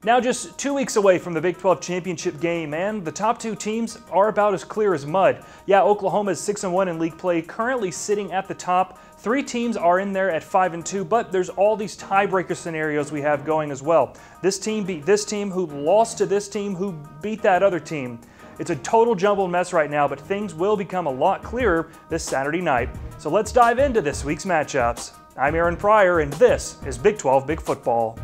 Now just 2 weeks away from the Big 12 championship game, and the top two teams are about as clear as mud. Yeah, Oklahoma is 6-1 in league play, currently sitting at the top. 3 teams are in there at 5-2, but there's all these tiebreaker scenarios we have going as well. This team beat this team, who lost to this team, who beat that other team. It's a total jumbled mess right now, but things will become a lot clearer this Saturday night. So let's dive into this week's matchups. I'm Aaron Pryor, and this is Big 12 Big Football.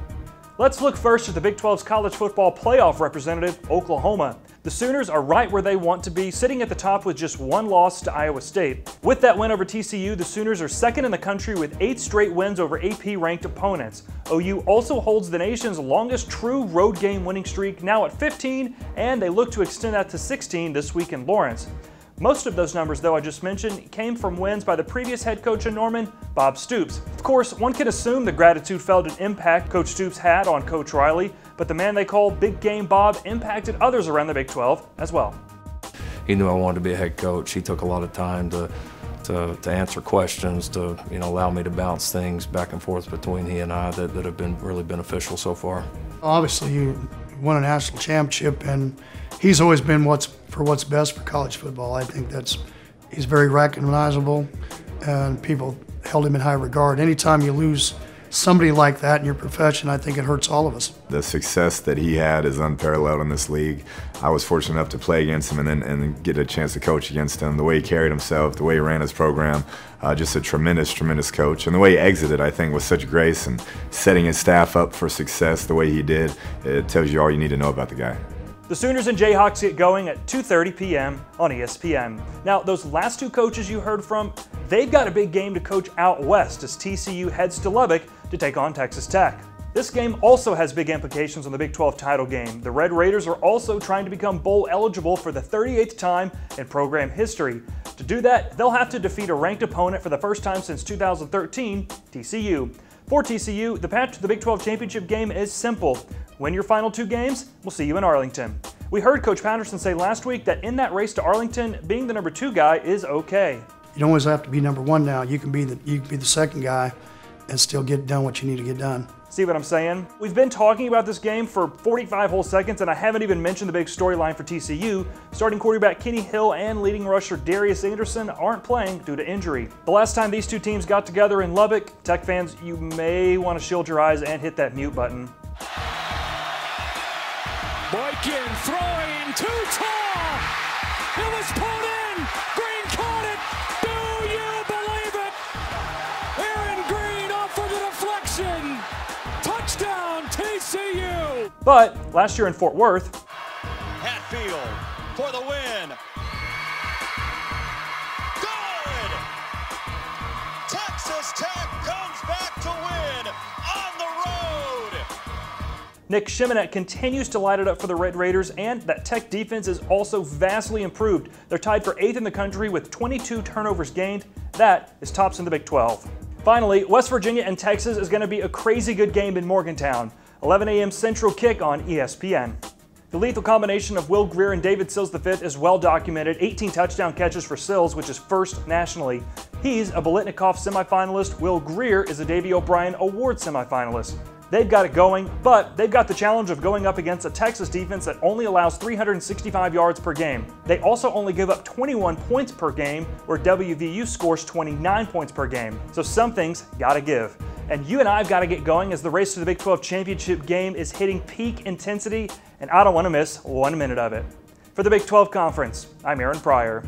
Let's look first at the Big 12's college football playoff representative, Oklahoma. The Sooners are right where they want to be, sitting at the top with just 1 loss to Iowa State. With that win over TCU, the Sooners are second in the country with 8 straight wins over AP-ranked opponents. OU also holds the nation's longest true road game winning streak, now at 15, and they look to extend that to 16 this week in Lawrence. Most of those numbers, though, I just mentioned, came from wins by the previous head coach in Norman, Bob Stoops. Of course, one can assume the gratitude felt an impact Coach Stoops had on Coach Riley, but the man they call Big Game Bob impacted others around the Big 12 as well. He knew I wanted to be a head coach. He took a lot of time to answer questions, to allow me to bounce things back and forth between he and I that have been really beneficial so far. Obviously, you won a national championship, and he's always been what's best for college football. I think he's very recognizable, and people held him in high regard. Anytime you lose somebody like that in your profession, I think it hurts all of us. The success that he had is unparalleled in this league. I was fortunate enough to play against him and then get a chance to coach against him. The way he carried himself, the way he ran his program, just a tremendous, tremendous coach. And the way he exited, I think, with such grace and setting his staff up for success the way he did, it tells you all you need to know about the guy. The Sooners and Jayhawks get going at 2:30 p.m. on ESPN. Now, those last 2 coaches you heard from, they've got a big game to coach out west as TCU heads to Lubbock to take on Texas Tech. This game also has big implications on the Big 12 title game. The Red Raiders are also trying to become bowl eligible for the 38th time in program history. To do that, they'll have to defeat a ranked opponent for the first time since 2013, TCU. For TCU, the path to the Big 12 championship game is simple. Win your final 2 games, we'll see you in Arlington. We heard Coach Patterson say last week that in that race to Arlington, being the number 2 guy is okay. You don't always have to be number 1 now. You can be the second guy and still get done what you need to get done. See what I'm saying? We've been talking about this game for 45 whole seconds, and I haven't even mentioned the big storyline for TCU. Starting quarterback Kenny Hill and leading rusher Darius Anderson aren't playing due to injury. The last time these 2 teams got together in Lubbock, Tech fans, you may want to shield your eyes and hit that mute button. Boykin throwing too tall. It was pulled in. Green caught it. Do you believe it? Aaron Green off for the deflection. Touchdown TCU. But last year in Fort Worth, Hatfield for the win. Good. Texas Tech comes back to win on the road. Nick Shimonette continues to light it up for the Red Raiders, and that Tech defense is also vastly improved. They're tied for 8th in the country with 22 turnovers gained. That is tops in the Big 12. Finally, West Virginia and Texas is going to be a crazy good game in Morgantown. 11 a.m. Central kick on ESPN. The lethal combination of Will Grier and David Sills V is well documented. 18 touchdown catches for Sills, which is first nationally. He's a Biletnikoff semifinalist. Will Grier is a Davy O'Brien Award semifinalist. They've got it going, but they've got the challenge of going up against a Texas defense that only allows 365 yards per game. They also only give up 21 points per game, where WVU scores 29 points per game. So something's gotta give. And you and I have got to get going as the race to the Big 12 championship game is hitting peak intensity, and I don't want to miss 1 minute of it. For the Big 12 Conference, I'm Aaron Pryor.